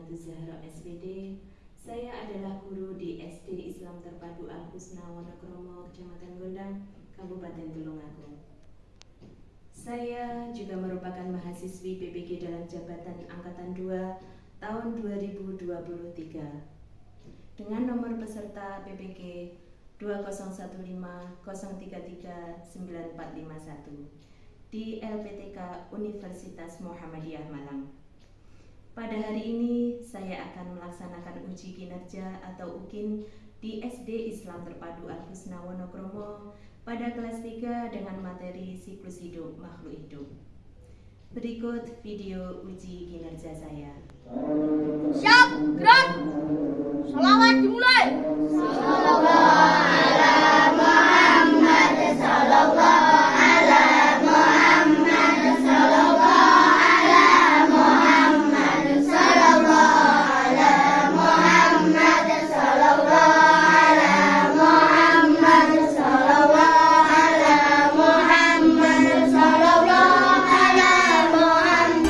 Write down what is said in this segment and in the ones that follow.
Aminatus Zahra SPD. Saya adalah guru di SD Islam Terpadu Al Husna Wonokromo, Kecamatan Gondang, Kabupaten Tulungagung. Saya juga merupakan mahasiswi PPG dalam jabatan Angkatan 2 tahun 2023 dengan nomor peserta PPG 20150339451 di LPTK Universitas Muhammadiyah Malang. Pada hari ini saya akan melaksanakan uji kinerja atau UKIN di SD Islam Terpadu Al Husna Wonokromo pada kelas 3 dengan materi siklus hidup makhluk hidup. Berikut video uji kinerja saya. Siap, gerak. Salawat dimulai. Sallallahu ala Muhammad, sallallahu ala Muhammad, sallallahu ala Muhammad, sallallahu ala Muhammad, sallallahu ala Muhammad, sallallahu ala Muhammad, sallallahu ala Muhammad.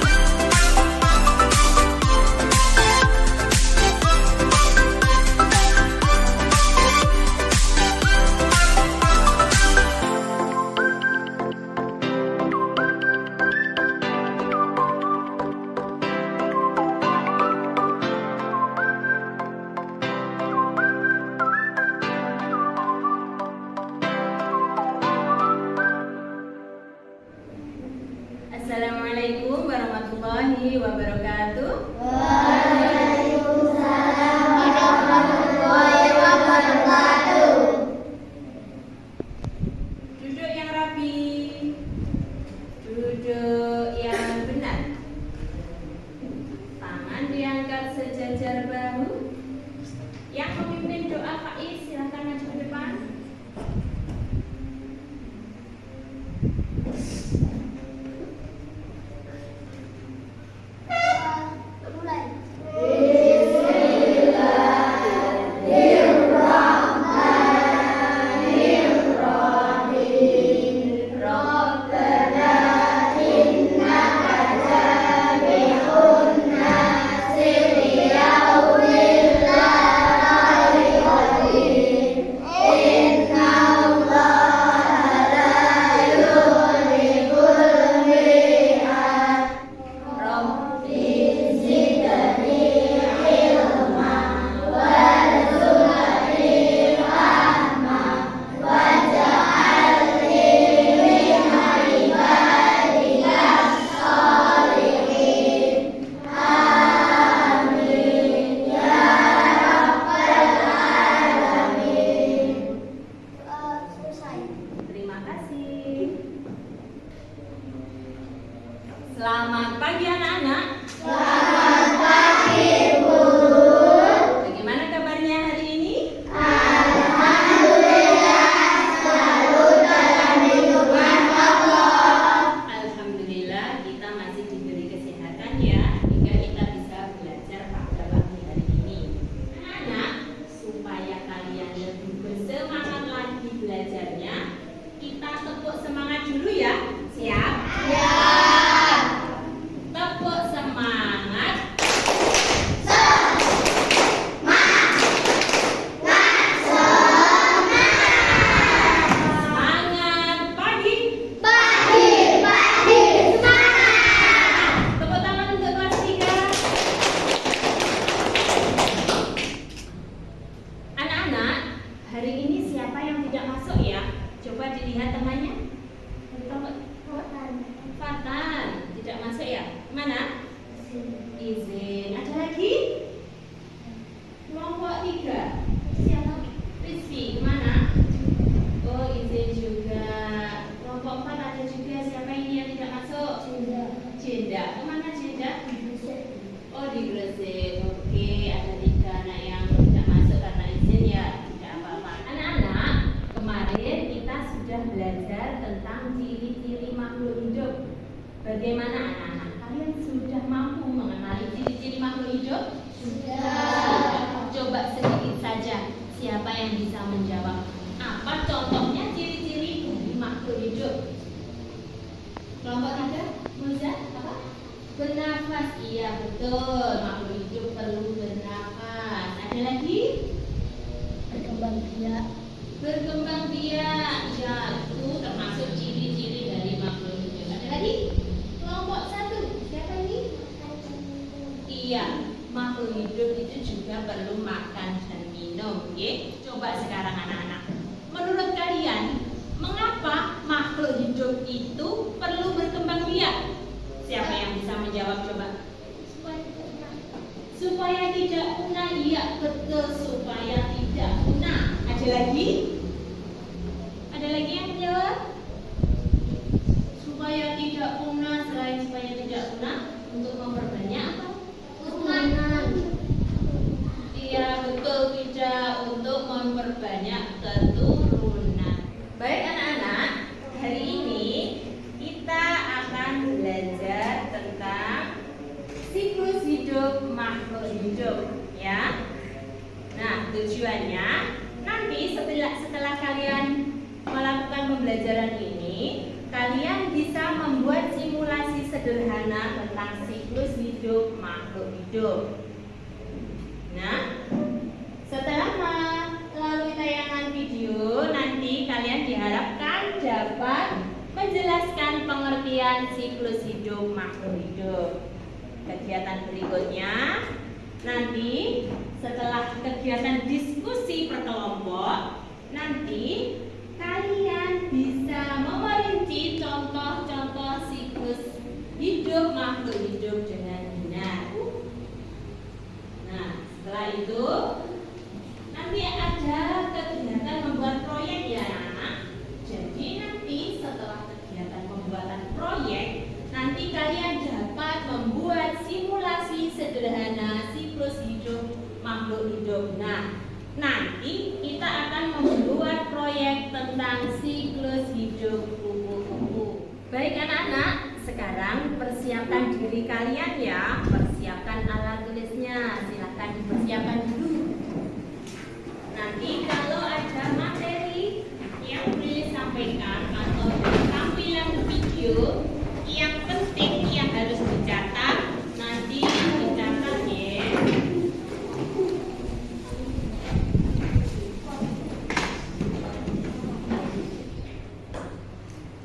Assalamualaikum warahmatullahi wabarakatuh. Waalaikumsalam warahmatullahi wabarakatuh. Duduk yang rapi, duduk yang benar. Tangan diangkat sejajar bahu. Yang memimpin doa Faiz silakan maju ke depan. Mulai. Bismillahirrahmanirrahim. Rabbana innaka jami'un nasi liyaumil la raiba fihi. Inna Allaha la yukhliful mi'ad. Rabbi zidni ilma warzuqni rahma waj'alni min ibadika sholihin. Amin ya rabbal alamin. Selesai. Terima kasih. Selamat pagi anak-anak. Selamat pagi, Bu. Bagaimana kabarnya hari ini? Alhamdulillah, selalu dalam lindungan Allah. Alhamdulillah kita masih diberi kesehatan ya, hingga kita bisa belajar pada pagi hari ini. Anak-anak, supaya kalian lebih bersemangat lagi belajarnya, kita tepuk semangat dulu ya. Siap? Ya. Tepuk semangat. Semangat pagi. Pagi, pagi, semangat. Tepuk tangan untuk kelas 3. Anak-anak, hari ini siapa yang tidak masuk ya? Coba dilihat temannya. Fatan, tidak masuk ya? Mana? Izin. Ada lagi? Kelompok 3. Siapa? Rizky, kemana? Oh, izin juga. Kelompok 4 ada juga. Siapa ini yang tidak masuk? Jenda. Kemana Jenda? Oh, di Gresik. Oke, ada 3 anak yang tidak masuk karena izin ya. Tidak apa-apa. Anak-anak, kemarin kita sudah belajar tentang ciri-ciri makhluk hidup. Bagaimana anak-anak? Kalian sudah mampu mengenali ciri-ciri makhluk hidup? Sudah. Coba sedikit saja. Siapa yang bisa menjawab? Apa contohnya ciri-ciri makhluk hidup? Kelompok 3, Muza, apa? Bernafas, iya betul. Makhluk hidup perlu Ada lagi? Berkembang biak. Berkembang biak. Ya, itu termasuk ciri-ciri dari makhluk hidup. Ada lagi? Kelompok 1. Siapa ini? Iya, makhluk hidup itu juga perlu makan dan minum. Oke? Coba sekarang anak-anak. Menurut kalian, mengapa makhluk hidup itu perlu berkembang biak? Siapa yang bisa menjawab coba? Supaya tidak punah. Iya, betul, supaya tidak punah. Ada lagi? Ada lagi yang menjawab? Supaya tidak punah. Selain supaya tidak punah, untuk memperbanyak apa? Keturunan. Iya, betul, tidak, untuk memperbanyak keturunan. Baik anak-anak, hari ini kita akan belajar tentang siklus hidup makhluk hidup, ya. Nah, tujuannya nanti setelah kalian melakukan pembelajaran ini, kalian bisa membuat simulasi sederhana tentang siklus hidup makhluk hidup. Nah, setelah melalui tayangan video, nanti kalian diharapkan dapat menjelaskan pengertian siklus hidup makhluk hidup. Kegiatan berikutnya, nanti setelah kegiatan diskusi berkelompok, nanti kalian bisa memerinci contoh-contoh siklus hidup makhluk hidup dengan benar. Nah, setelah itu nanti ada kegiatan membuat proyek ya anak-anak. Jadi nanti setelah kegiatan pembuatan proyek, nanti kalian dapat membuat simulasi sederhana siklus hidup makhluk hidup. Nah, nanti kita akan membuat proyek tentang siklus hidup kupu-kupu. Baik anak-anak, sekarang persiapkan diri kalian ya. Persiapkan alat tulisnya. Silahkan dipersiapkan dulu. Nanti kalau ada materi yang boleh sampaikan atau tampilan video yang penting yang harus dicatat, nanti dicatat ya.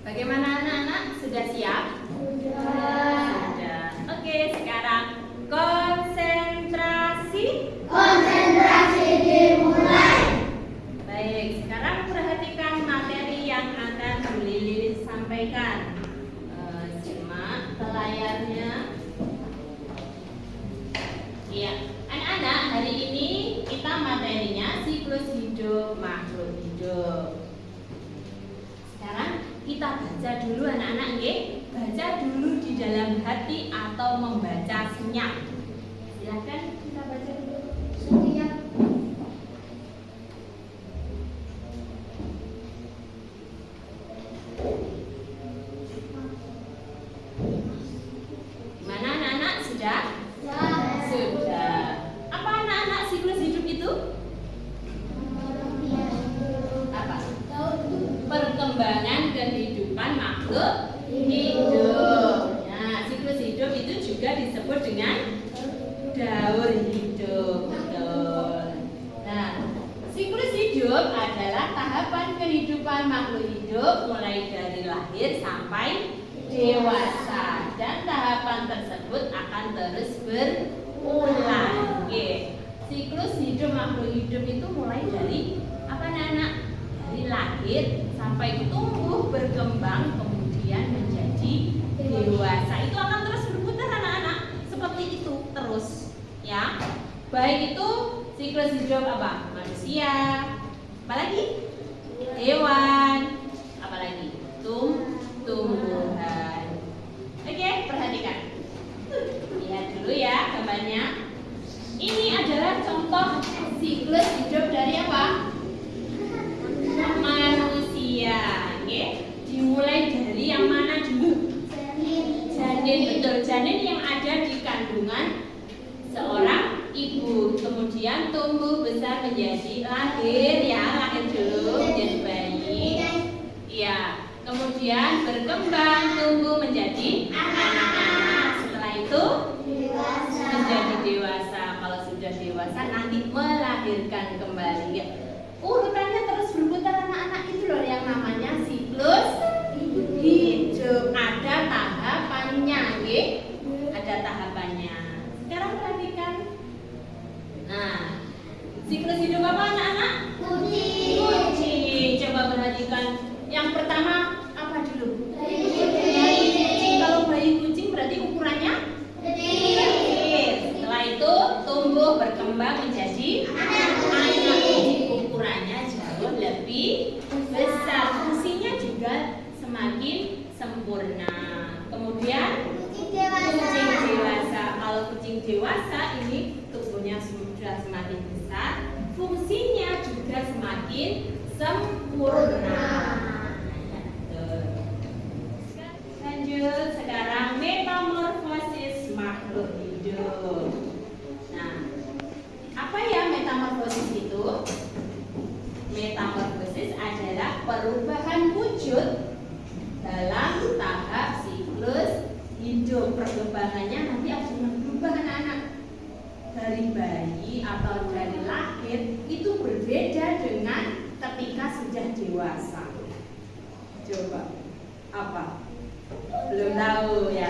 Bagaimana anak-anak? Sudah siap? Sudah. Oke, sekarang konsentrasi. Konsentrasi dimulai. Baik, sekarang perhatikan materi yang akan Bu Lili sampaikan. Simak ke layarnya. Iya, anak-anak, hari ini kita materinya siklus hidup makhluk hidup. Sekarang kita baca dulu anak-anak, nggih. Baca dulu di dalam hati atau membaca senyap. Silakan kita baca dulu. Setiap Gimana anak-anak? Sudah? ya. Sudah. Apa anak-anak siklus hidup itu? Apa? Perkembangan kehidupan makhluk hidup. Nah, siklus hidup itu juga disebut dengan daur hidup. Betul. Nah, siklus hidup adalah tahapan kehidupan makhluk hidup mulai dari lahir sampai dewasa, dan tahapan tersebut akan terus berulang. Oke. Siklus hidup makhluk hidup itu mulai dari apa anak-anak? Dari lahir sampai tumbuh berkembang kemudian menjadi dewasa. Itu akan terus berputar anak-anak, seperti itu terus ya. Baik itu siklus hidup apa? Manusia, apalagi? Hewan, apalagi? Tumbuhan. Oke, perhatikan. Lihat dulu ya gambarnya. Ini adalah contoh siklus hidup dari apa? Manusia. Oke. Dimulai dari yang mana dulu? Janin, betul. Janin yang ada di kandungan seorang ibu. Kemudian tumbuh besar menjadi lahir ya, lahir dulu menjadi bayi. Iya. Kemudian berkembang, tumbuh menjadi anak-anak. Setelah itu menjadi dewasa. Kalau sudah dewasa nanti melahirkan. lanjutkan kembali ya. Urutannya terus berputar anak-anak, itu loh yang namanya siklus hidup. Ada tahapannya, ya. Ada tahapannya. Sekarang perhatikan. Nah, siklus hidup apa anak-anak? Kucing. Coba perhatikan. Yang pertama apa dulu? Bayi kucing. Kalau bayi kucing berarti ukurannya kecil. Setelah itu tumbuh berkembang menjadi anak kucing. Ukurannya jauh lebih besar. Fungsinya juga semakin sempurna. Kemudian kucing dewasa. Kalau kucing dewasa ini tubuhnya sudah semakin besar, fungsinya juga semakin sempurna. Lanjut, sekarang metamorfosis makhluk hidup. Nah, apa ya metamorfosis itu? Metamorfosis adalah perubahan wujud dalam tahap siklus hidup. Perkembangannya nanti akan berubah anak-anak. Dari bayi atau dari lahir itu berbeda dengan ketika sudah dewasa. Coba apa? Belum tahu ya.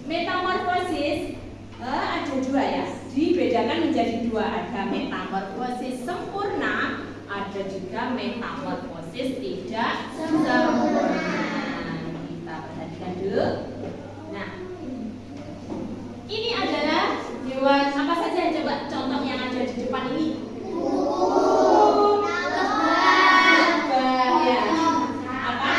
Metamorfosis ada dua ya. Dibedakan menjadi dua. Ada metamorfosis sempurna, ada juga metamorfosis tidak sempurna. Kita perhatikan dulu. Nah, ini adalah hewan apa saja? Coba contoh yang ada di depan ini. Lebah ya. Apa?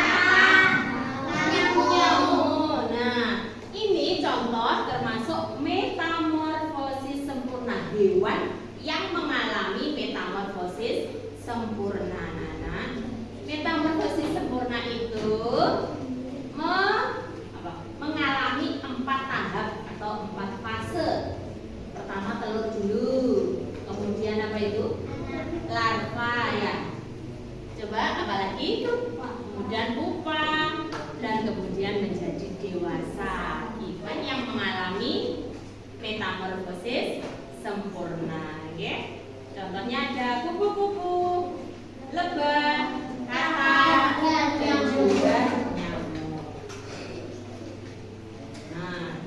Nyamuk. Nah, ini contoh termasuk metamorfosis sempurna. Hewan yang mengalami metamorfosis sempurna. Nah, metamorfosis sempurna itu mengalami 4 tahap atau 4 fase. Pertama telur dulu, kemudian apa itu? Larva ya. Coba apa lagi? Kemudian pupa, dan kemudian menjadi dewasa. Hewan yang mengalami metamorfosis sempurna, ya. Contohnya ada kupu-kupu, lebah, katak, dan juga nyamuk. Nah,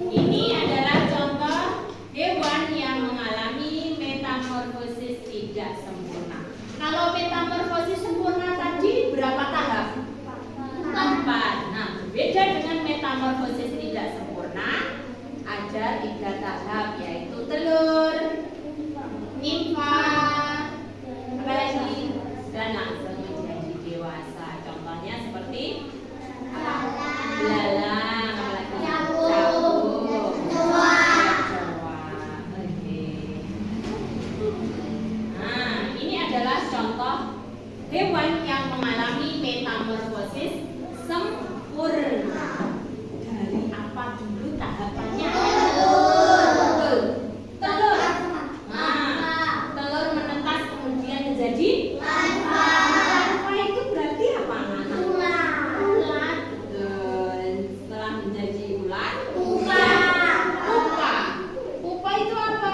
ini adalah contoh hewan yang mengalami metamorfosis tidak sempurna. Kalau metamorfosis sempurna tadi berapa tahap? 4. Nah, berbeda dengan metamorfosis tidak sempurna, ada 3 tahap, yaitu telur, nimfa, apa lagi? Dan langsung menjadi dewasa. Contohnya seperti apa? Belalang, apa lagi? Cabuk, kecoa. Oke. Nah, ini adalah contoh hewan yang mengalami metamorfosis sempurna. Dari apa dulu tahapannya? Telur. Nah, telur menetas kemudian menjadi larva. Larva itu berarti apa? Ular. Betul. Setelah menjadi ular, pupa. Pupa itu apa?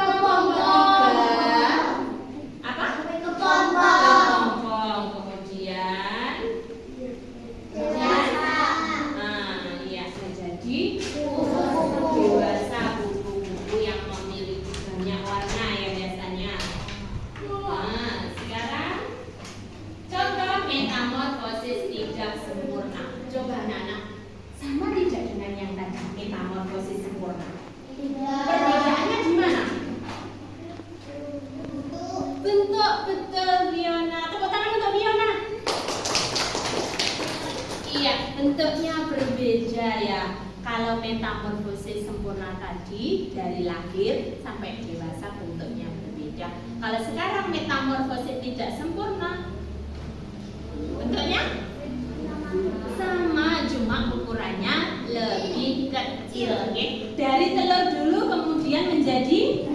Apa? Kepompong. Kemudian menjadi dewasa, kupu-kupu yang memiliki banyak warna ya biasanya. Nah, sekarang contoh metamorfosis tidak sempurna. Coba anak-anak, sama tidak dengan yang tadi metamorfosis sempurna? Perbedaannya di mana? Bentuk, betul Fiona. Tepuk tangan untuk Fiona. Iya, bentuknya berbeda ya. Kalau metamorfosis sempurna tadi dari lahir sampai dewasa bentuknya berbeda. Kalau sekarang metamorfosis tidak sempurna, bentuknya sama, cuma ukurannya lebih kecil. Okay? Dari telur dulu kemudian menjadi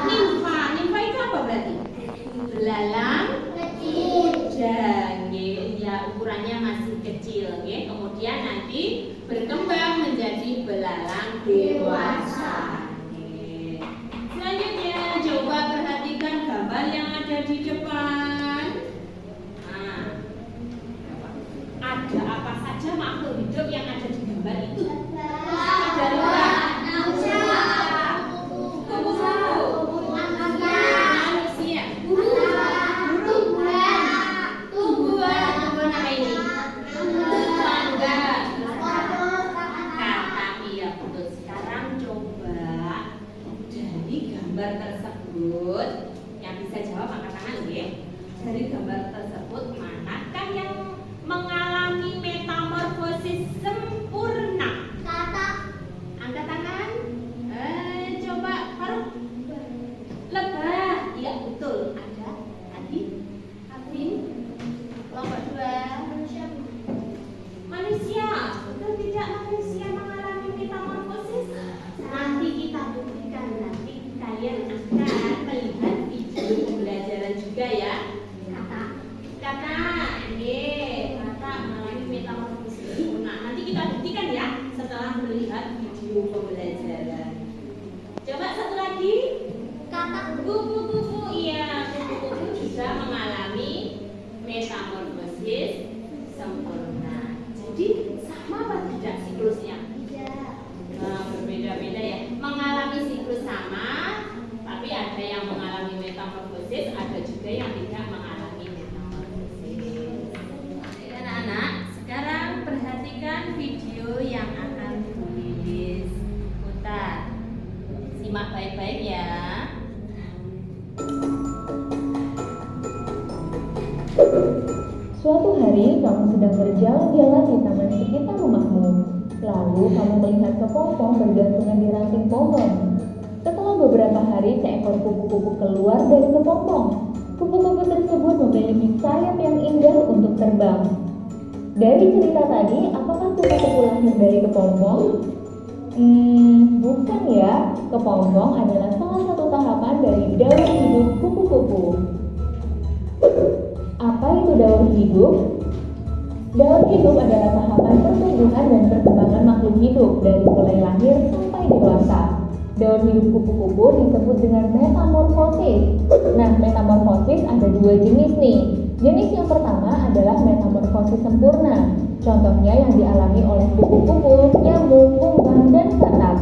nimfa. Nimfa itu apa berarti? Belalang muda, ya ukurannya masih kecil. Okay? Kemudian nanti berkembang menjadi belalang dewasa. Okay. Selanjutnya coba perhatikan gambar yang di depan. Nah, ada apa saja makhluk hidup yang ada di gambar itu? Ada lebah, manusia, tumbuhan apa ini? Mangga, kata. Iya betul. Sekarang coba dari gambar tersebut yang bisa jawab angkat tangan ya. Dari gambar tersebut manakah yang mengalami metamorfosis sempurna? Angkat tangan. Coba Faruk. Lebah. Iya betul. Ada Adi, Afin. Kelompok 2. Manusia. Betul tidak manusia mengalami metamorfosis? Nanti kita buktikan. Nanti kalian akan melihat video pembelajaran juga ya. Kata. Kata mengalami metamorfosis sempurna. Nanti kita buktikan ya setelah melihat video pembelajaran. Coba satu lagi. Kupu-kupu. Iya, kupu-kupu juga mengalami metamorfosis sempurna. Jadi sama apa tidak siklusnya? Nah, berbeda-beda ya. Mengalami siklus sama, tapi ada yang mengalami metamorfosis, ada juga yang tidak mengalami metamorfosis. Oke, anak-anak, sekarang perhatikan video yang akan Bu Lilis putar. Simak baik-baik ya. Suatu hari kamu sedang berjalan-jalan di taman sekitar rumahmu. Lalu kamu melihat kepompong bergantungan di ranting pohon. Setelah beberapa hari, seekor kupu-kupu keluar dari kepompong. Kupu-kupu tersebut memiliki sayap yang indah untuk terbang. Dari cerita tadi, apakah kupu-kupu lahir dari kepompong? Bukan ya. Kepompong adalah salah satu tahapan dari daur hidup kupu-kupu. Apa itu daur hidup? Daur hidup adalah tahapan pertumbuhan dan perkembangan makhluk hidup dari mulai lahir sampai dewasa. Daur hidup kupu-kupu disebut dengan metamorfosis. Nah, metamorfosis ada 2 jenis nih. Jenis yang pertama adalah metamorfosis sempurna. Contohnya yang dialami oleh kupu-kupu, nyamuk, kumbang, dan satap.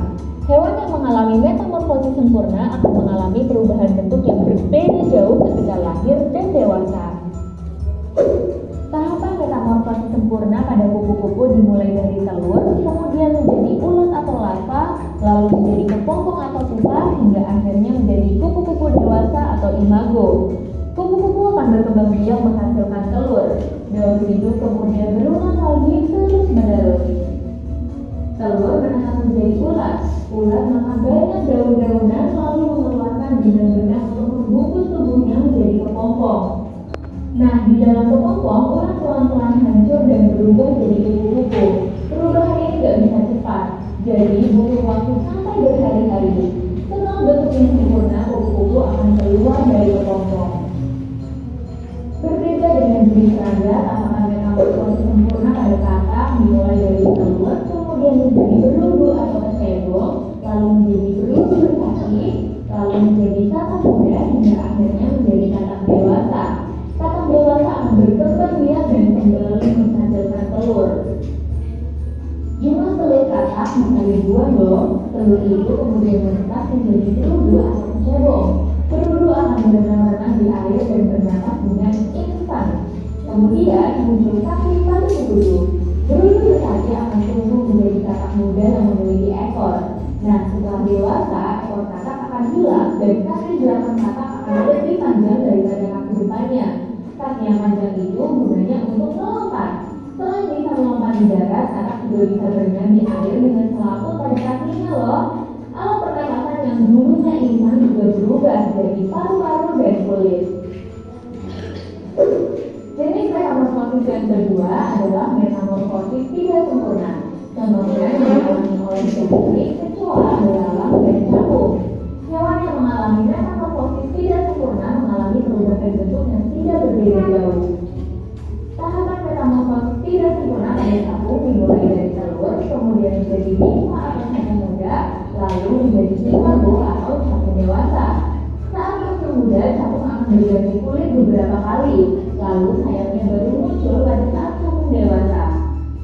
Hewan yang mengalami metamorfosis sempurna akan mengalami perubahan bentuk yang berbeda jauh ketika lahir dan dewasa. Tahapan metamorfosis sempurna pada kupu-kupu dimulai dari telur, kemudian menjadi ulat atau larva, lalu menjadi kepompong atau pupa, hingga akhirnya menjadi kupu-kupu dewasa atau imago. Kupu-kupu akan berkembang biak menghasilkan telur. Daur hidup kemudian berulang lagi terus-menerus. Telur menetas menjadi ulat. Ulat makan banyak daun-daunan lalu mengeluarkan benang-benang untuk membungkus tubuhnya menjadi kepompong. Nah, di dalam kepompong, ulat pelan-pelan hancur dan berubah jadi kupu-kupu. Perubahan ini tidak bisa cepat, jadi butuh waktu sampai berhari-hari. Setelah bentuknya sempurna, kupu-kupu akan keluar dari kepompong. Berbeda dengan jenis serangga, tahapan metamorfosis sempurna pada katak dimulai dari telur, kemudian menjadi berudu atau kecebong, lalu menjadi berudu berkaki, lalu menjadi katak muda, hingga akhirnya menjadi katak dewasa. Katak dewasa akan berkembang biak dan kembali menghasilkan telur. Jumlah telur katak bisa ribuan loh. Telur itu kemudian menetas menjadi berudu atau kecebong. Berudu akan berenang-renang di air dan bernapas dengan instan. Kemudian muncul kaki pada berudu. Berudu berkaki akan tumbuh menjadi katak muda yang memiliki ekor. Nah, setelah dewasa, ekor katak akan hilang dan kaki belakang katak akan lebih panjang daripada kaki depannya. Kaki yang panjang itu gunanya untuk melompat. Selain bisa melompat di darat, katak juga bisa berenang di air dengan selaput pada kakinya loh. Alat pernapasan yang dulunya insang juga berubah jadi paru-paru dan kulit. Jenis metamorfosis yang kedua adalah metamorfosis tidak sempurna. Contohnya yang dialami oleh kucing, kecoa, belalang, dan capung. Hewan yang mengalami metamorfosis tidak sempurna mengalami perubahan bentuk yang tidak berbeda jauh. Tahapan metamorfosis tidak sempurna pada capung dimulai dari telur, kemudian menjadi nimfa atau capung muda, lalu menjadi imago atau capung dewasa. Saat masih muda, capung akan berganti kulit beberapa kali, lalu sayapnya baru muncul pada saat capung dewasa.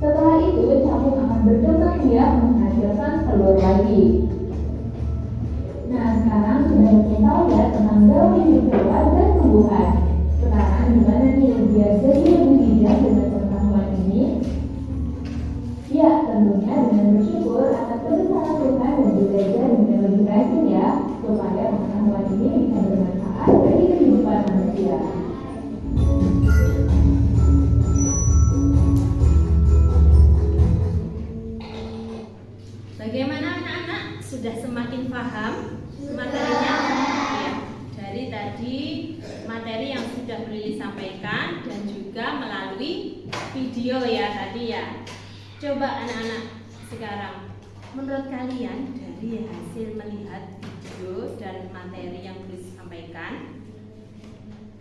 Setelah itu, capung akan berkembang biak menghasilkan telur lagi. Nah, sekarang sudah kita tahu ya tentang daun hidup hewan dan tumbuhan. Sekarang gimana nih biar jadi lebih bijak dengan pengetahuan ini? Ya, tentunya dengan bersyukur atas kebesaran Tuhan dan belajar dengan lebih rajin ya, supaya pengetahuan ini bisa bermanfaat bagi kehidupan manusia. Bagaimana anak-anak? Sudah semakin paham materinya? Ya, dari tadi materi yang sudah Prilly sampaikan dan juga melalui video ya tadi ya. Coba anak-anak sekarang, menurut kalian dari hasil melihat video dan materi yang Prilly sampaikan,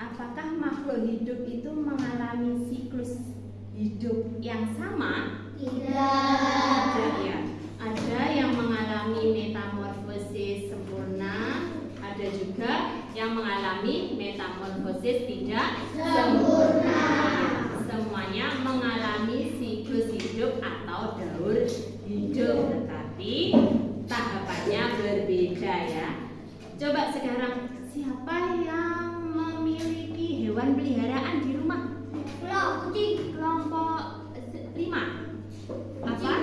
apakah makhluk hidup itu mengalami siklus hidup yang sama? Tidak ya. Ada yang mengalami metamorfosis sempurna, ada juga yang mengalami metamorfosis tidak sempurna. Semuanya mengalami siklus hidup atau daur hidup, tetapi tahapannya berbeda ya. Coba sekarang, siapa yang memiliki hewan peliharaan di rumah? Kucing. Kelompok 5. Apa?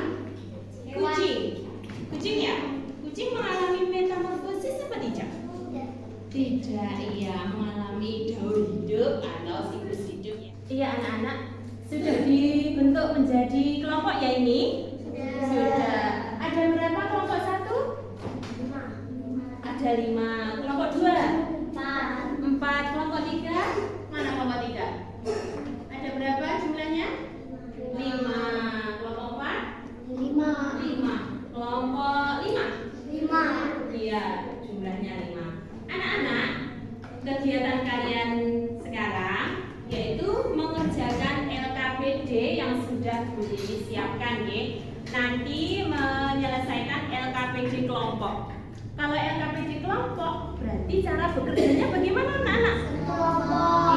Kucing. Kucing ya? Kucing mengalami metamorfosis apa tidak? Tidak, iya, mengalami daur hidup atau siklus hidup ya. Iya anak-anak, sudah dibentuk menjadi kelompok ya ini? Sudah. Ada berapa kelompok 1? Ada 5. Kelompok 2? 4. Kelompok 3? Mana kelompok 3? Ada berapa jumlahnya? 5. Kelompok 4? 5. Kelompok 5? Iya, jumlahnya 5. Anak-anak, kegiatan kalian sekarang yaitu mengerjakan LKPD yang sudah disiapkan ya. Nanti menyelesaikan LKPD kelompok. Kalau LKPD kelompok berarti cara bekerjanya bagaimana anak-anak?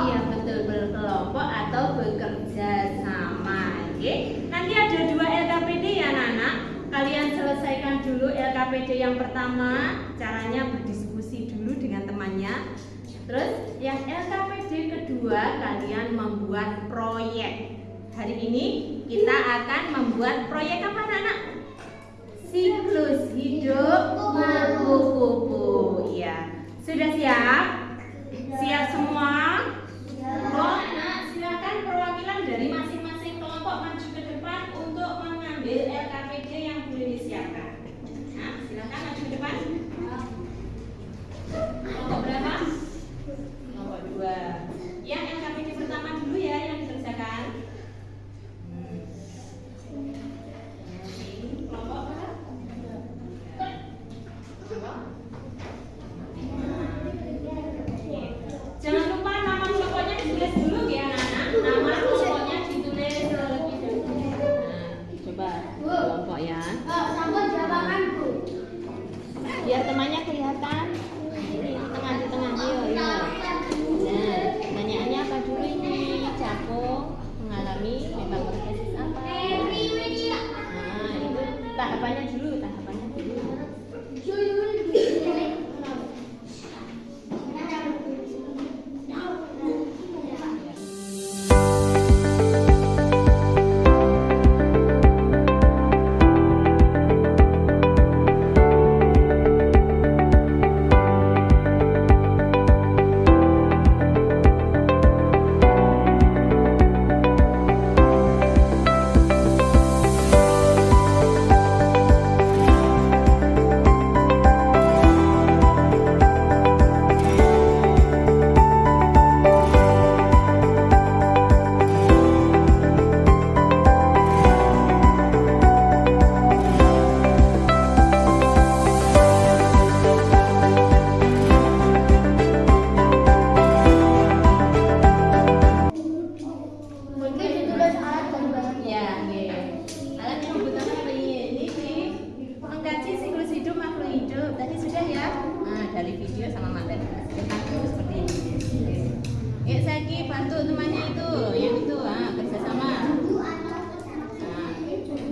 Iya betul, berkelompok atau bekerja sama. Oke. Nanti ada 2 LKPD ya anak-anak. Kalian selesaikan dulu LKPD yang pertama, caranya berdiskusi dulu dengan temannya. Terus yang LKPD kedua kalian membuat proyek. Hari ini kita akan membuat proyek apa anak-anak? Siklus hidup kupu-kupu. Ya. Sudah siap? Siap semua? Oh, anak, silakan perwakilan dari masing-masing kelompok maju ke depan untuk mengambil LKPD yang boleh disiapkan. Nah, silakan maju ke depan. Kelompok berapa? Kelompok 2. Yang LKPD pertama dulu ya yang dikerjakan. Kelompok berapa? Jangan lupa nama kelompoknya ditulis dulu ya anak-anak. Nama kelompoknya ditulis terlebih dahulu. Nah, coba kelompok ya. Biar temannya kelihatan. Di tengah, yuk. Nah, pertanyaannya apa dulu ini? Capung mengalami metamorfosis apa? Nah, itu tahapannya dulu. temannya itu, yang itu, kerjasama. Nah,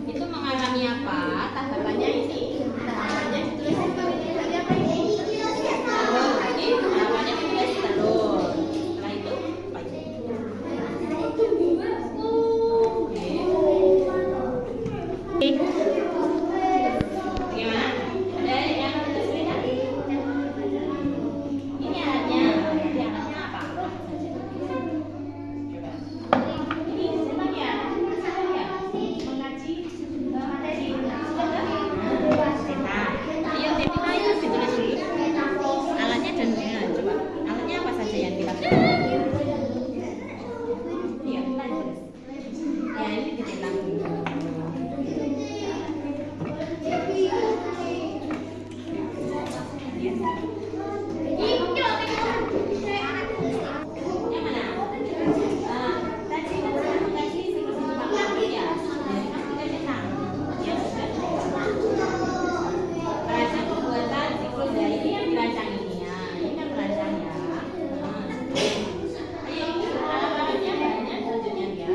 itu mengalami apa? Tahapannya ini. Tahapannya ditulis tadi apa ini? Telur. Jadi tahapannya ditulis telur. Setelah itu apa ini? Gimana? Ada yang harus lihat? Ini alatnya. Ini alatnya apa? Coba. Ini siapa ya? Siapa ya? Mengaji materi. Teta. Ayo teta itu ditulis dulu. Alatnya dan coba. Alatnya apa saja yang kita pilih? Iya, kita tulis. Ya, ini ditelang dulu. Yang mana? Tadi kan saya mengaji siklus hidup ya. Jadi kan kita tentang yang sudah perancang pembuatan siklus ya, ini yang dirancang ini ya. Ini kan perancang ya. Ayo ini alat-alatnya banyak selanjutnya ya.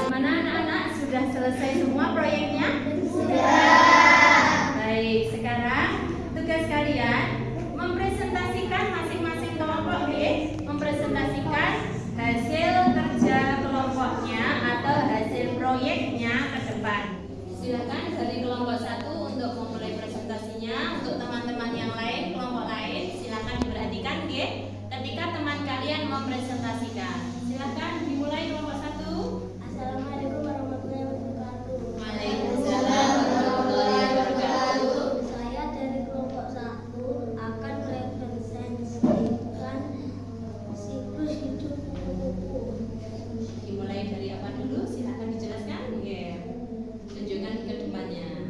Mana anak-anak sudah selesai semua proyeknya? Sudah. Baik, sekarang tugas kalian mempresentasikan masing-masing kelompok mempresentasikan hasil kerja kelompoknya atau hasil proyeknya ke depan. Silakan dari kelompok 1 untuk memulai presentasinya. Untuk teman-teman yang lain, kelompok lain, silakan diperhatikan ketika teman kalian mempresentasikan. Silakan dimulai kelompok 1. Assalamualaikum warahmatullahi wabarakatuh. Waalaikumsalam warahmatullahi wabarakatuh. Saya dari kelompok 1 akan merepresentasikan siklus hidup kupu-kupu. Dimulai dari apa dulu? Silakan dijelaskan. Tunjukkan ke depannya.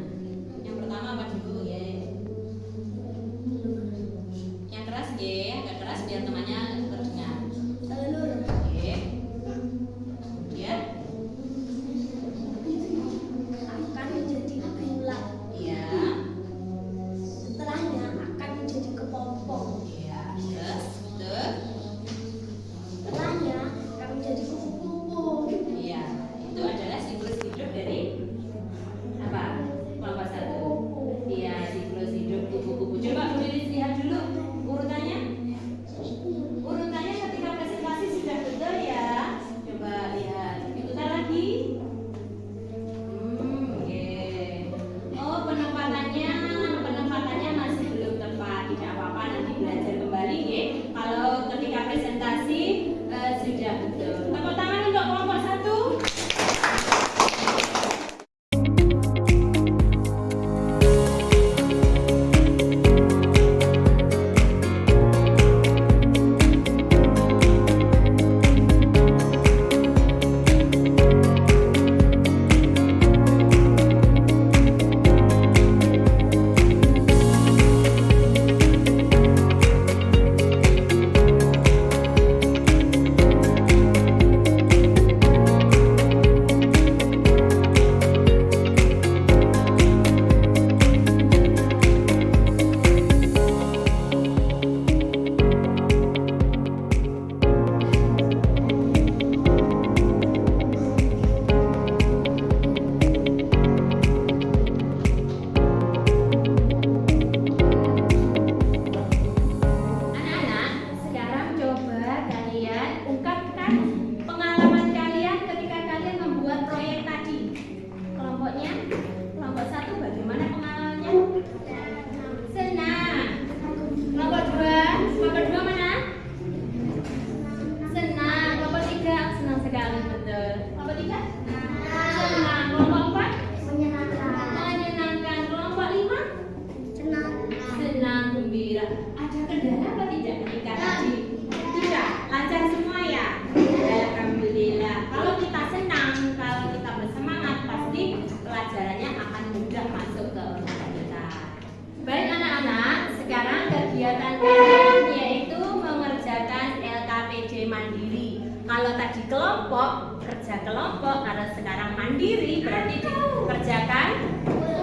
kelompok, kerja kelompok. Kalau sekarang mandiri berarti dikerjakan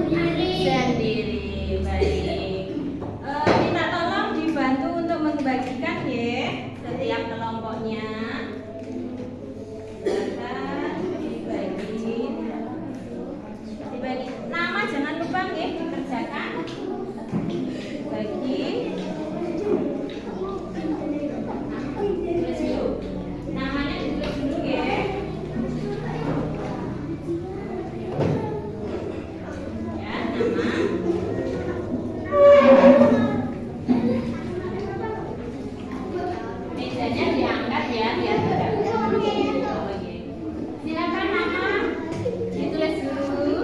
sendiri. Baik. Minta tolong dibantu untuk membagikan ya setiap kelompoknya. Dibagi. Nama jangan lupa ya dikerjakan. Bagi. Tulis dulu. Namanya ditulis dulu ya. Ya, nama. Mejanya diangkat ya biar tidak. Oh, iya. Silakan nama ditulis dulu.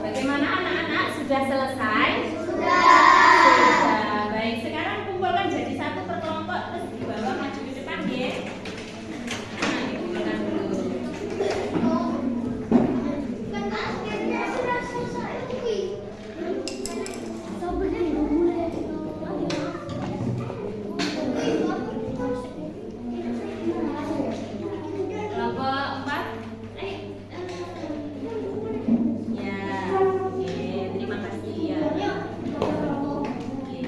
Bagaimana anak-anak? Sudah selesai? Sudah. Baik, sekarang kumpulkan jadi satu per kelompok terus dibawa maju ke depan ya. Nah, dikumpulkan dulu. Kelompok 4. Ya, oke, terima kasih ya. Oke.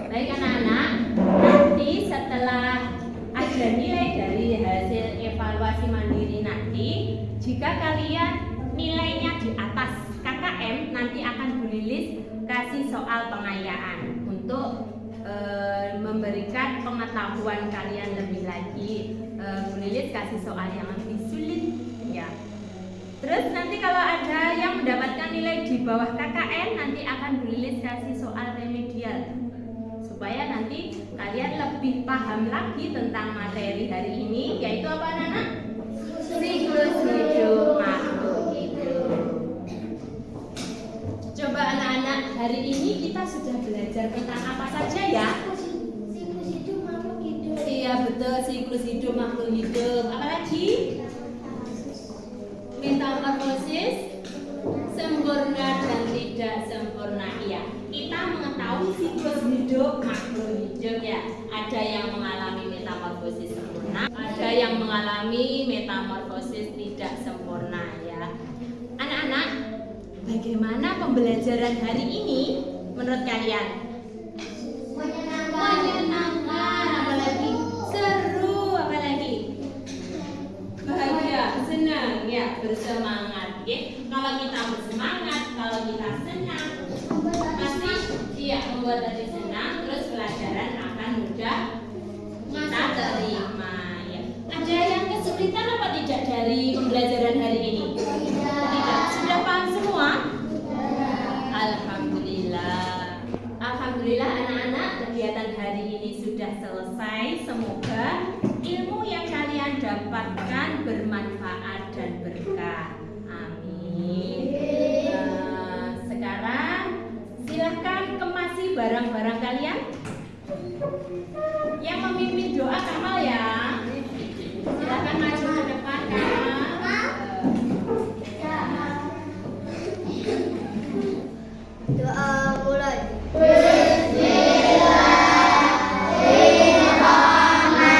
Baik anak-anak, nanti setelah ada nilai dari hasil evaluasi mandiri nanti, jika kalian nilainya di atas KKM, nanti akan dirilis kasih soal pengayaan untuk memberikan pengetahuan kalian lebih lagi. Dirilis kasih soal yang lebih sulit ya. Terus nanti kalau ada yang mendapatkan nilai di bawah KKN, nanti akan dirilis kasih soal remedial supaya nanti kalian lebih paham lagi tentang materi hari ini, yaitu apa anak-anak? Siklus hidup makhluk hidup. Coba anak-anak, hari ini kita sudah belajar tentang apa saja ya? Siklus hidup makhluk hidup. Iya betul, siklus hidup makhluk hidup. Apa lagi? Metamorfosis, sempurna dan tidak sempurna. Iya, kita mengetahui siklus hidup makhluk hidup ya. Ada yang mengalami metamorfosis sempurna, ada yang mengalami metamorfosis tidak sempurna ya. Anak-anak, bagaimana pembelajaran hari ini menurut kalian? Menyenangkan, apalagi seru, apalagi bahagia, senang ya, bersemangat ya. Kalau kita bersemangat, kalau kita senang, pasti iya membuat hati senang, terus pelajaran akan mudah kita terima ya. Ada yang kesulitan apa tidak dari pembelajaran hari ini? Tidak. Sudah paham semua? Alhamdulillah. Alhamdulillah anak-anak, kegiatan hari ini sudah selesai. Semoga ilmu yang kalian dapatkan bermanfaat dan berkah. Amin. Sekarang silahkan kemasi barang-barang kalian. Yang memimpin doa Kamal ya. Silahkan maju ke depan Kamal. Doa mulai. Bismillahirrahmanirrahim.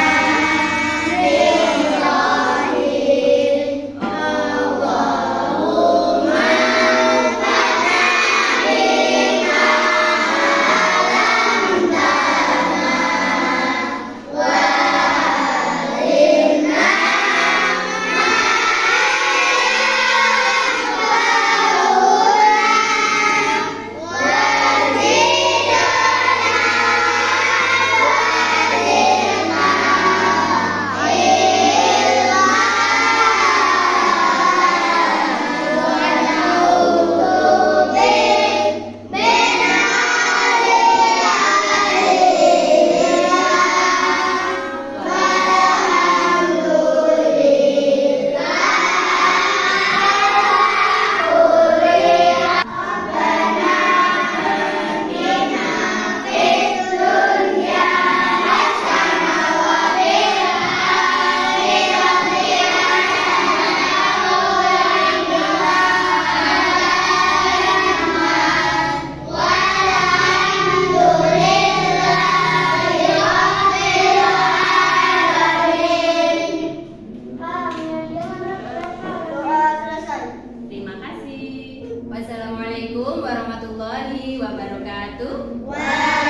Wassalamualaikum warahmatullahi wabarakatuh. Waalaikumsalam.